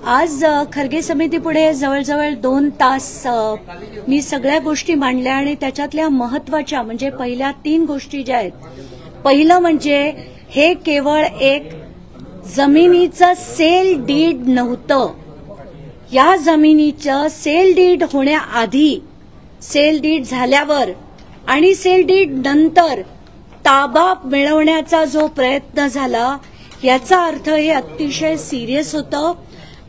आज खरगे समितीपुढे जवळजवळ 2 तास मी सगळ्या गोष्टी मांडल्या आणि त्याच्यातल्या महत्वाच्या म्हणजे पहिल्या 3 गोष्टी ज्या आहेत. पहिलं म्हणजे हे केवळ एक जमिनीचं सेल डीड नव्हतं. या जमिनीचं सेल डीड होण्याआधी, सेल डीड झाल्यावर आणि सेल डीड नंतर ताबा मिळवण्याचा जो प्रयत्न झाला याचा अर्थ हे अतिशय सिरियस होतं.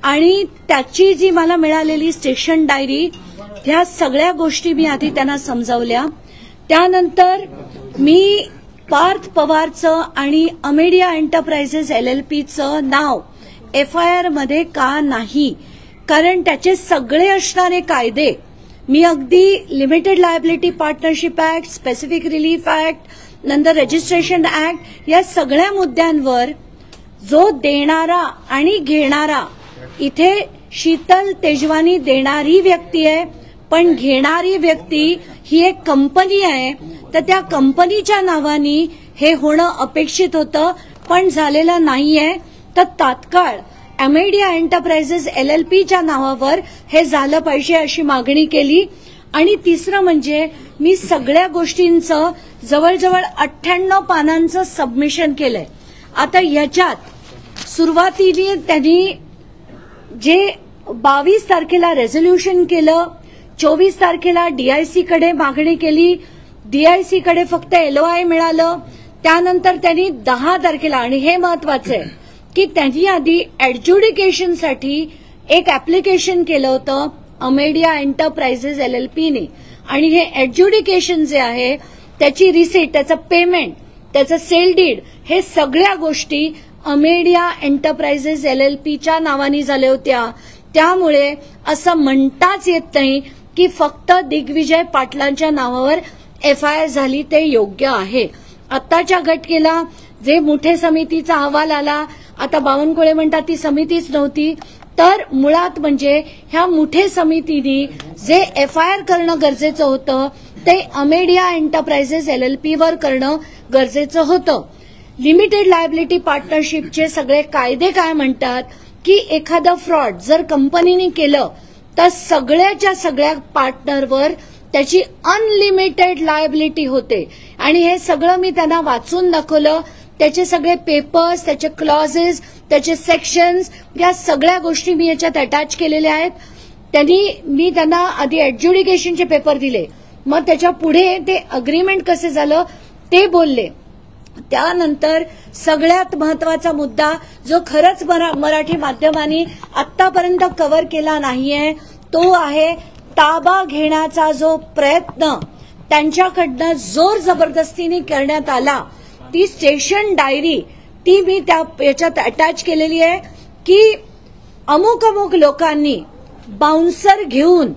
आणि त्याची जी मला मिळालेली स्टेशन डायरी, ह्या सगळ्या गोष्टी मी आधी त्यांना समजावल्या. त्यानंतर मी पार्थ पवारचं आणि अमेडिया एंटरप्राइजेस LLPचं नाव FIR मध्ये का नाही, कारण त्याचे सगळे असणारे कायदे मी अगदी limited liability partnership act, specific relief act, नंतर रजिस्ट्रेशन ऍक्ट, या सगळ्या मुद्द्यांवर जो देणारा आणि घेणारा, इथे शीतल तेजवानी देणारी व्यक्ती आहे पण घेणारी व्यक्ती ही एक कंपनी आहे. तर त्या कंपनीच्या नावाने हे होणं अपेक्षित होतं पण झालेलं नाहीये. तर तात्काळ अमेडिया एंटरप्राइजेस LLPच्या नावावर हे झालं पाहिजे अशी मागणी केली. आणि तिसरं म्हणजे मी सगळ्या गोष्टींचं जवळजवळ 98 पानांचं सबमिशन केलंय. आता याच्यात सुरुवातीला त्यांनी जे 22 तारखेला रेझोल्युशन केलं, 24 तारखेला DIC कडे मागणी केली, DIC कडे फक्त LOI मिळालं. त्यानंतर त्यांनी 10 तारखेला, आणि हे महत्वाचं आहे की त्यांनी आधी एडज्युडिकेशनसाठी एक ऍप्लिकेशन केलं होतं अमेडिया एंटरप्राइजेस LLPने, आणि हे एडज्युडिकेशन जे आहे त्याची रिसीट, त्याचं पेमेंट, त्याचं सेल डीड, हे सगळ्या गोष्टी अमेडिया एंटरप्राइजेस LLPच्या नावाने झाल्या होत्या. त्यामुळे असं म्हणताच येत नाही की फक्त दिग्विजय पाटलांच्या नावावर FIR झाली ते योग्य आहे. आत्ताच्या घटनेला जे मुठे समितीचा अहवाल आला, आता बावनकुळे म्हणतात ती समितीच नव्हती, तर मुळात म्हणजे ह्या मुठे समितीने जे FIR करणं गरजेचं होतं ते अमेडिया एंटरप्राइजेस LLP वर करणं गरजेचं होतं. लिमिटेड लायबिलिटी पार्टनरशिपचे सगळे कायदे काय म्हणतात की एखादं फ्रॉड जर कंपनीने केलं तर सगळ्याच्या सगळ्या पार्टनरवर त्याची अनलिमिटेड लायबिलिटी होते. आणि हे सगळं मी त्यांना वाचून दाखवलं. त्याचे सगळे पेपर्स, त्याचे क्लॉजेस, त्याचे सेक्शन्स, या सगळ्या गोष्टी मी याच्यात अटॅच केलेल्या आहेत. मी त्यांना आधी एडज्युडिकेशनचे पेपर दिले, मग त्याच्या पुढे ते अग्रीमेंट कसं झालं ते बोलले. त्यानंतर सगळ्यात महत्वाचा मुद्दा जो खरंच मराठी माध्यमांनी आतापर्यंत कव्हर केला नाहीये तो आहे ताबा घेण्याचा जो प्रयत्न त्यांच्याकडनं जोर जबरदस्तीने करण्यात आला. ती स्टेशन डायरी ती मी याच्यात अटॅच केलेली आहे की अमुक अमुक लोकांनी बाउन्सर घेऊन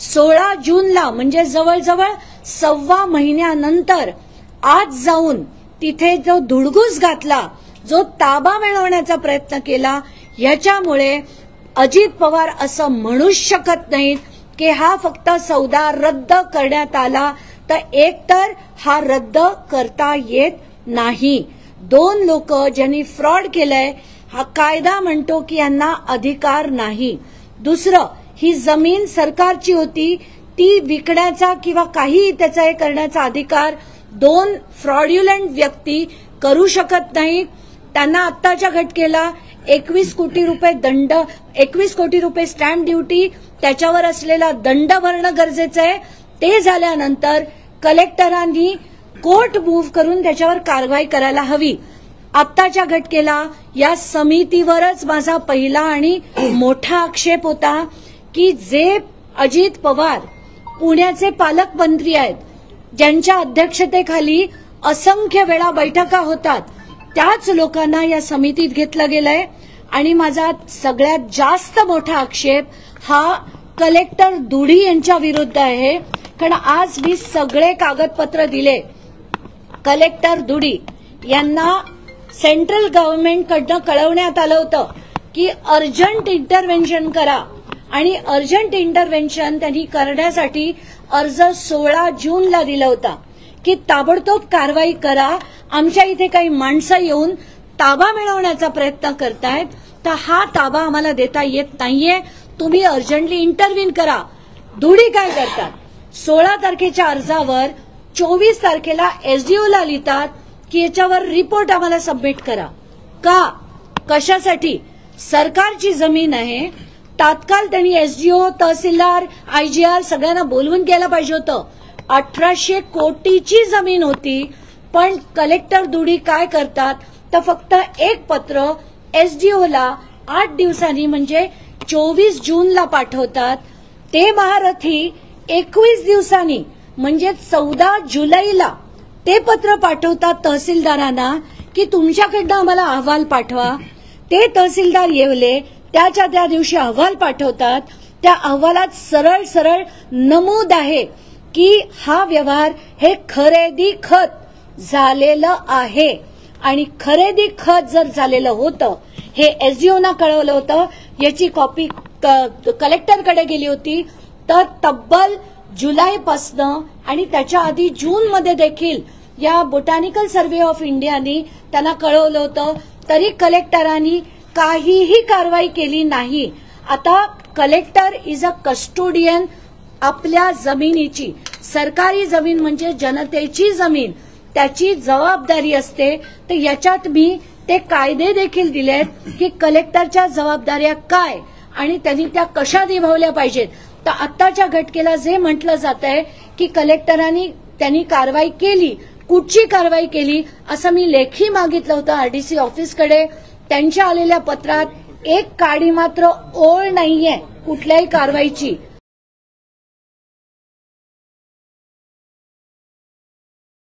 16 जूनला म्हणजे जवळजवळ 1.25 महिन्यानंतर आज जाऊन तिथे जो धुडगूस घातला, जो ताबा मिळवण्याचा प्रयत्न केला, याच्यामुळे अजित पवार असं म्हणूच शकत नाहीत की हा फक्त सौदा रद्द करण्यात आला, तर एकतर हा रद्द करता येत नाही. 2 लोक ज्यांनी फ्रॉड केलंय, हा कायदा म्हणतो की यांना अधिकार नाही. दुसरं, ही जमीन सरकारची होती, ती विकण्याचा किंवा काही त्याचा हे करण्याचा अधिकार 2 फ्रॉड्युलंट व्यक्ती करू शकत नाहीत. त्यांना आत्ताच्या घटनेला 21 कोटी रुपये दंड, 21 कोटी रुपये स्टॅम्प ड्युटी, त्याच्यावर असलेला दंड भरणं गरजेचं आहे. ते झाल्यानंतर कलेक्टरांनी कोर्ट मूव्ह करून त्याच्यावर कारवाई करायला हवी. आत्ताच्या घटनेला या समितीवरच माझा पहिला आणि मोठा आक्षेप होता की जे अजित पवार पुण्याचे पालकमंत्री आहेत, ज्यांच्या अध्यक्षतेखाली असंख्य वेळा बैठका होतात, त्याच लोकांना या समितीत घेतलं गेलंय. आणि माझा सगळ्यात जास्त मोठा आक्षेप हा कलेक्टर दुडी यांच्या विरुद्ध आहे. कारण आज मी सगळे कागदपत्र दिले. कलेक्टर दुडी यांना सेंट्रल गव्हर्नमेंटकडनं कळवण्यात आलं होतं की अर्जंट इंटरव्हेन्शन करा, आणि अर्जंट इंटरव्हेन्शन त्यांनी करण्यासाठी अर्ज 16 जूनला दिला होता की ताबडतोब कारवाई करा, आमच्या इथे काही माणसं येऊन ताबा मिळवण्याचा प्रयत्न करतायत. तर हा ताबा आम्हाला देता येत नाहीये, तुम्ही अर्जंटली इंटरव्हीन करा. धुडी काय करतात, 16 तारखेच्या अर्जावर 24 तारखेला एसडीओला लिहितात की याच्यावर रिपोर्ट आम्हाला सबमिट करा. का, कशासाठी? सरकारची जमीन आहे, तात्काळ त्यांनी एसडीओ, तहसीलदार, आयजीआर सगळ्यांना बोलवून गेलं पाहिजे होतं. 1800 कोटीची जमीन होती, पण कलेक्टर धुडी काय करतात तर फक्त एक पत्र एसडीओला 8 दिवसांनी म्हणजे 24 जूनला पाठवतात. ते महारथी 21 दिवसांनी म्हणजे 14 जुलैला ते पत्र पाठवतात तहसीलदारांना की तुमच्याकडनं आम्हाला अहवाल पाठवा. ते तहसीलदार येवले त्या दिवशी अहवाल पाठवतात. त्या अहवालात सरळ सरळ नमूद आहे की हा व्यवहार हे खरेदी खत झालेलं आहे. आणि खरेदी खत जर झालेलं होतं, हे एसडीओना कळवलं होतं, याची कॉपी कलेक्टरकडे गेली होती. तर तब्बल जुलैपासनं आणि त्याच्या आधी जूनमध्ये देखील या बोटॅनिकल सर्व्हे ऑफ इंडियानी त्यांना कळवलं होतं, तरी कलेक्टरांनी काहीही कारवाई केली नाही. आता कलेक्टर इज अ कस्टोडियन आपल्या जमिनीची. सरकारी जमीन म्हणजे जनतेची जमीन, त्याची जबाबदारी असते. तर याच्यात मी ते कायदे देखील दिलेत की कलेक्टरच्या जबाबदाऱ्या काय आणि त्यांनी त्या कशा निभावल्या पाहिजेत. तर आत्ताच्या घटकेला जे म्हटलं जात आहे की कलेक्टरांनी त्यांनी कारवाई केली, कुठची कारवाई केली असं मी लेखी मागितलं होतं आरडीसी ऑफिसकडे. त्यांच्या आलेल्या पत्रात एक काडी मात्र ओळ नाहीये कुठल्याही कारवाईची.